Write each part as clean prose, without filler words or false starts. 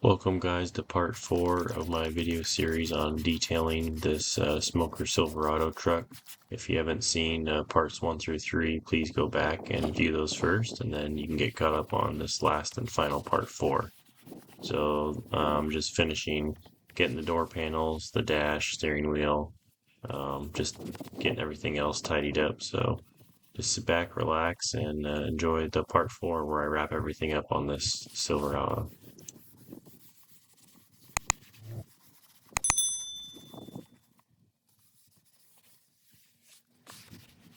Welcome guys to part 4 of my video series on detailing this Smoker Silverado truck. If you haven't seen parts 1 through 3, please go back and view those first, and then you can get caught up on this last and final part 4. So I'm just finishing getting the door panels, the dash, steering wheel, just getting everything else tidied up. So just sit back, relax, and enjoy the part 4 where I wrap everything up on this Silverado.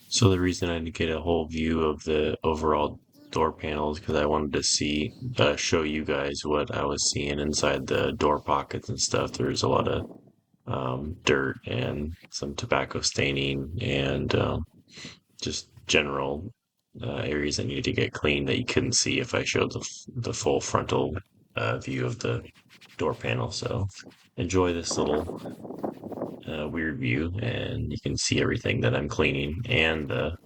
So the reason I had to get a whole view of the overall door panels because I wanted to show you guys what I was seeing inside the door pockets and stuff. There's a lot of dirt and some tobacco staining and just general areas that needed to get cleaned that you couldn't see if I showed the full frontal view of the door panel. So enjoy this little weird view, and you can see everything that I'm cleaning and the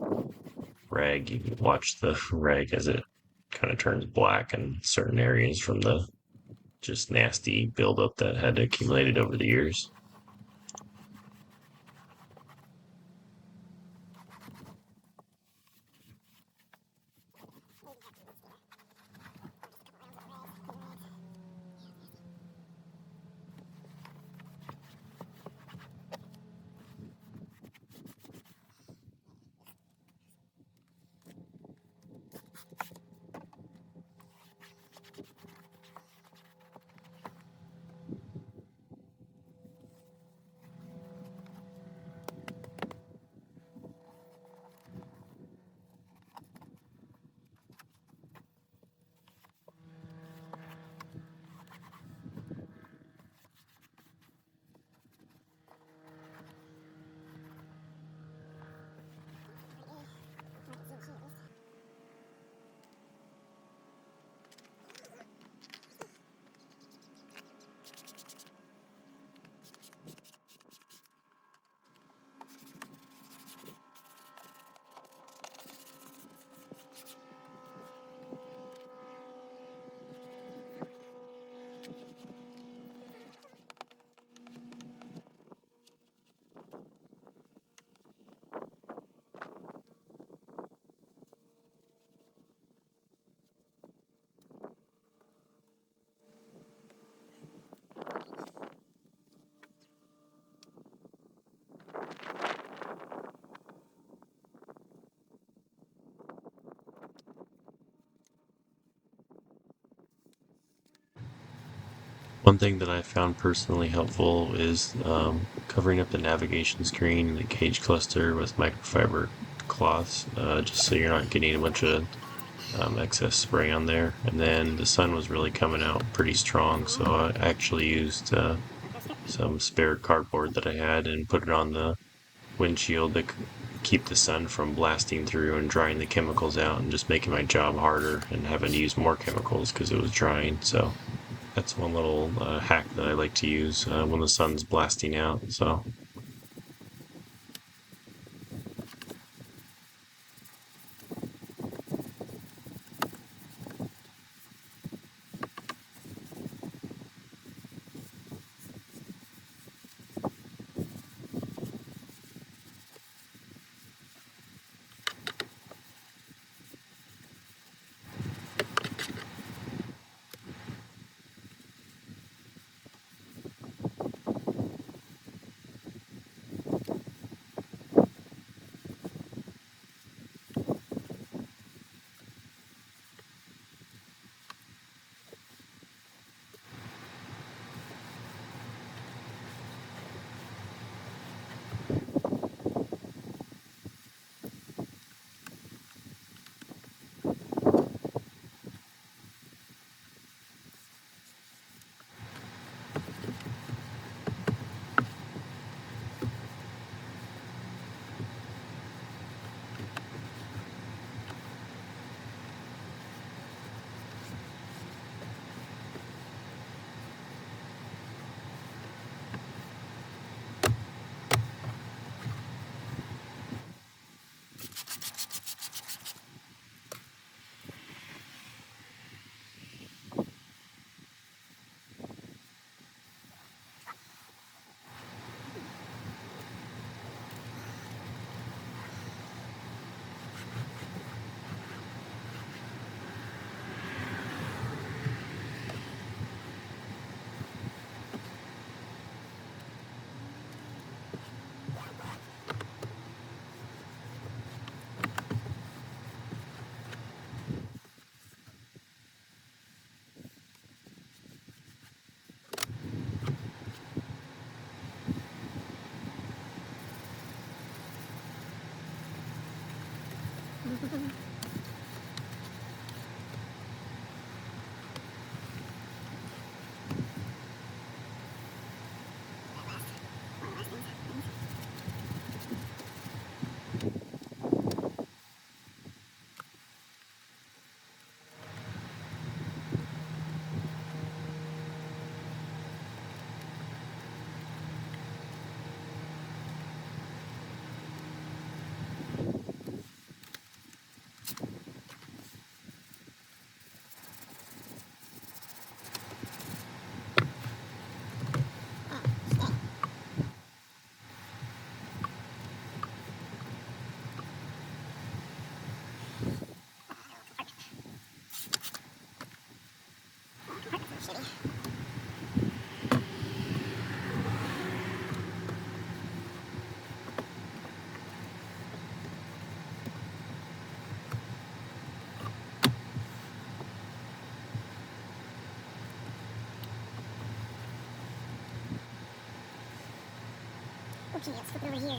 rag. You can watch the rag as it kind of turns black in certain areas from the just nasty buildup that had accumulated over the years. One thing that I found personally helpful is covering up the navigation screen and the cage cluster with microfiber cloths, just so you're not getting a bunch of excess spray on there. And then the sun was really coming out pretty strong, so I actually used some spare cardboard that I had and put it on the windshield to keep the sun from blasting through and drying the chemicals out and just making my job harder and having to use more chemicals because it was drying. So that's one little hack that I like to use when the sun's blasting out. So Okay, let's flip it over here.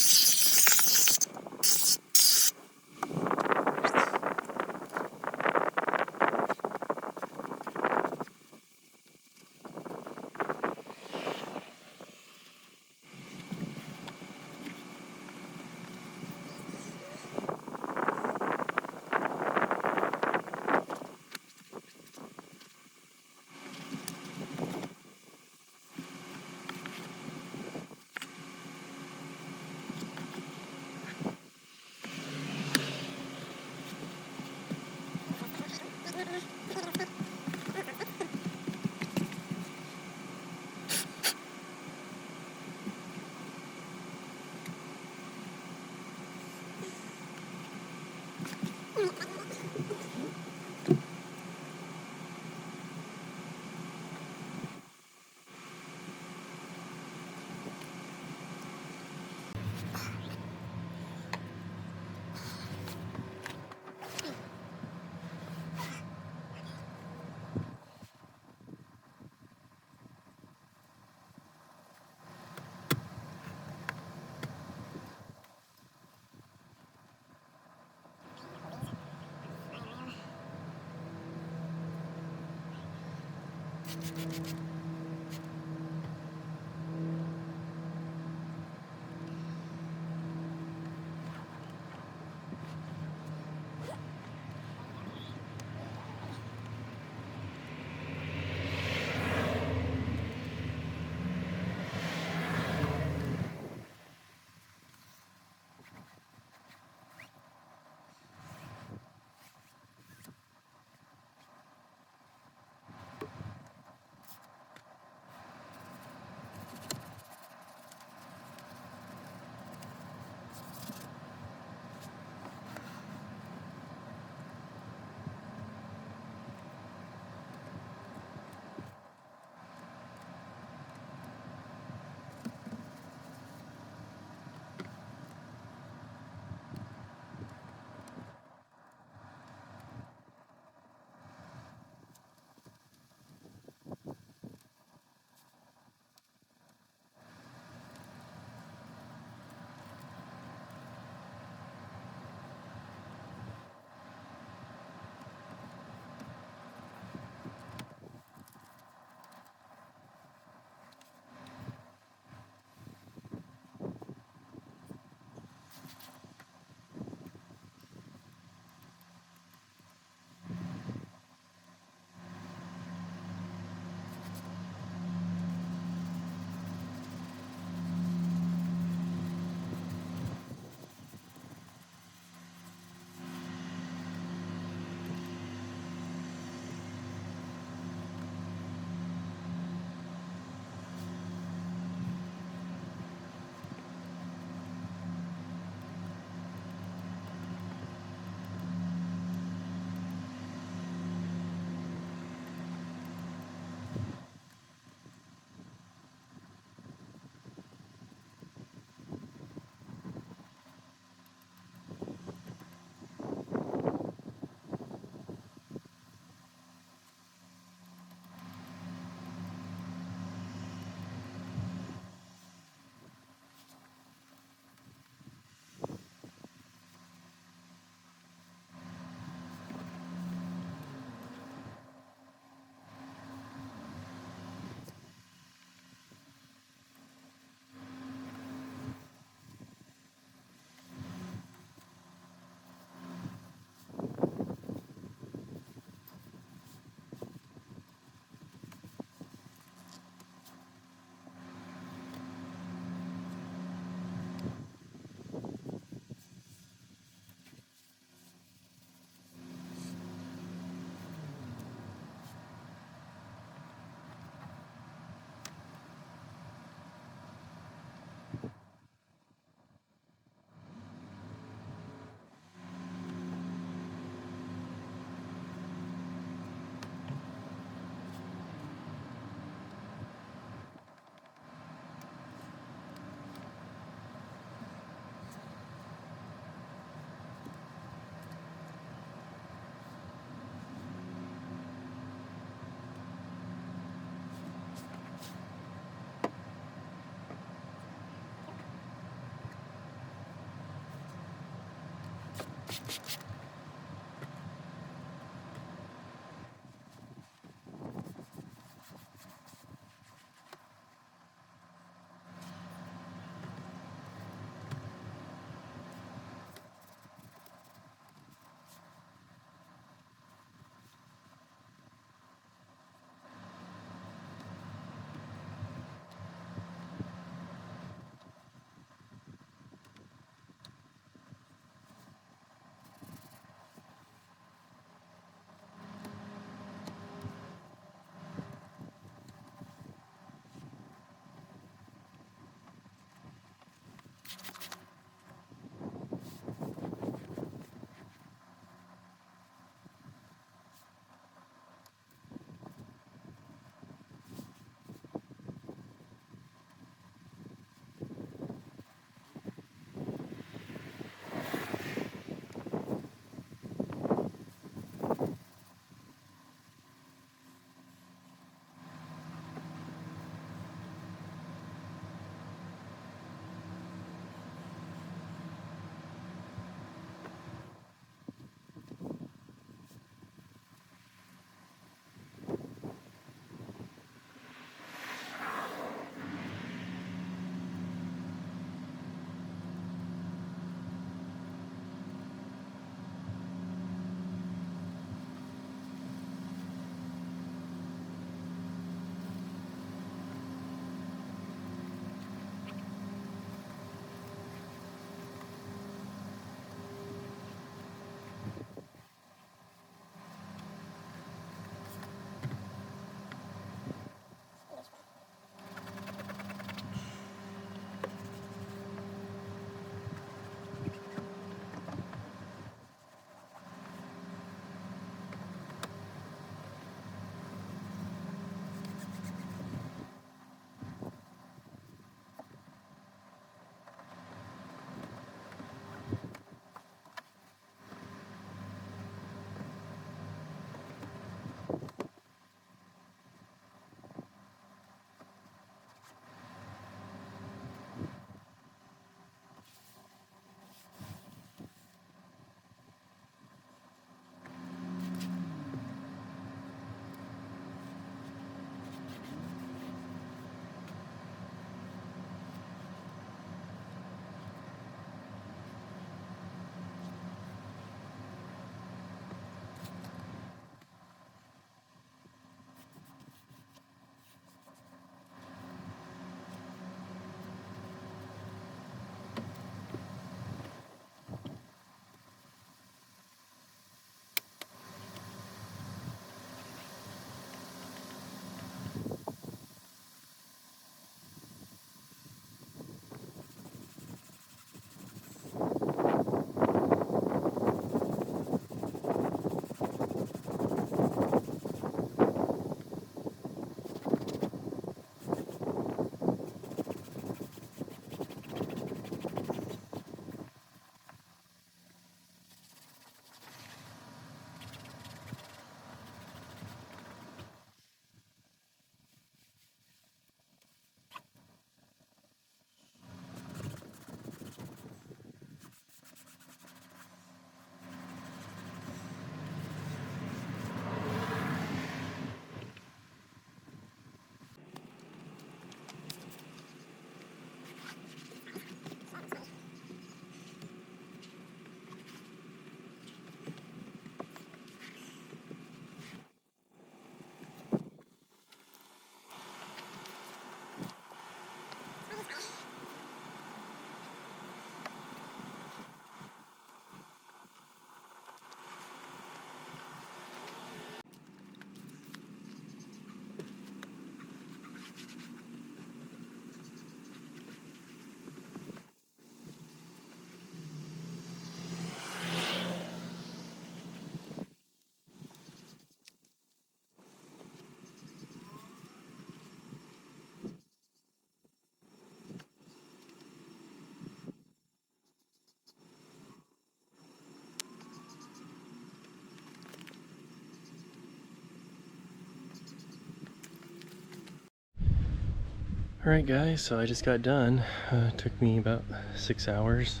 Alright guys, so I just got done. It took me about 6 hours,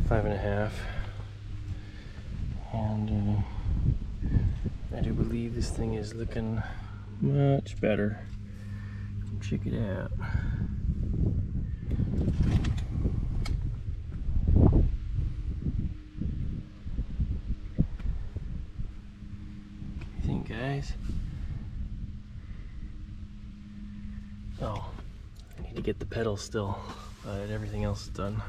5.5. And I do believe this thing is looking much better. Check it out. What do you think, guys? Oh, I need to get the pedals still, but everything else is done.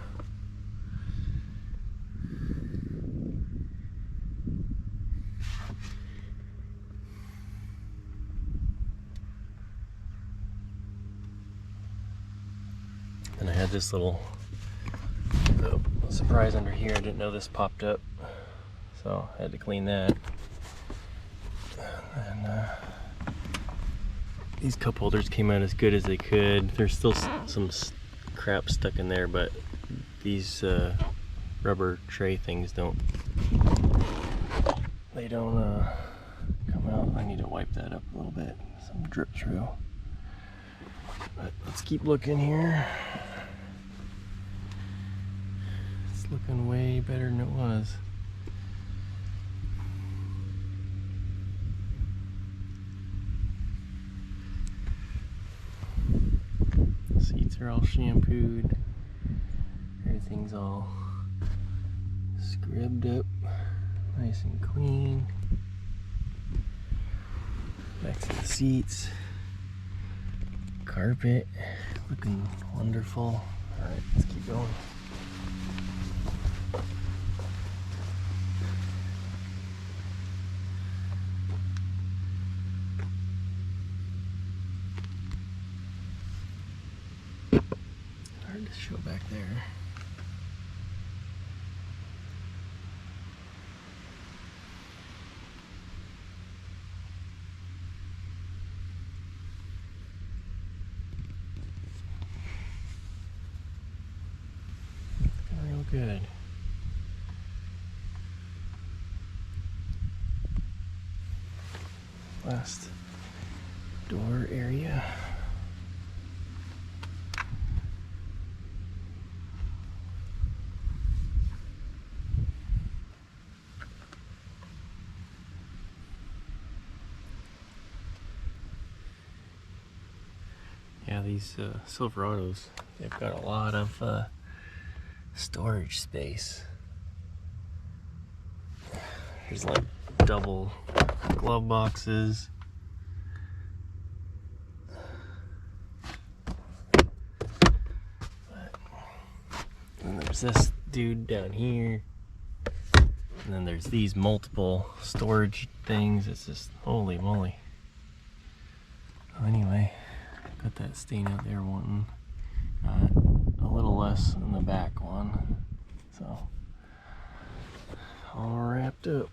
And I had this little surprise under here. I didn't know this popped up, so I had to clean that. And these cup holders came out as good as they could. There's still some crap stuck in there, but these rubber tray things don't come out. I need to wipe that up a little bit. Some drip through. But let's keep looking here. It's looking way better than it was. Seats are all shampooed. Everything's all scrubbed up, nice and clean. Back to the seats. Carpet, looking wonderful. Alright, let's keep going. Hard to show back there. Real good. Last door area. Yeah, these Silverados, they've got a lot of storage space. There's like double glove boxes. And there's this dude down here. And then there's these multiple storage things. It's just, holy moly. Anyway, got that stain out there wanting a little less than the back one. So, all wrapped up.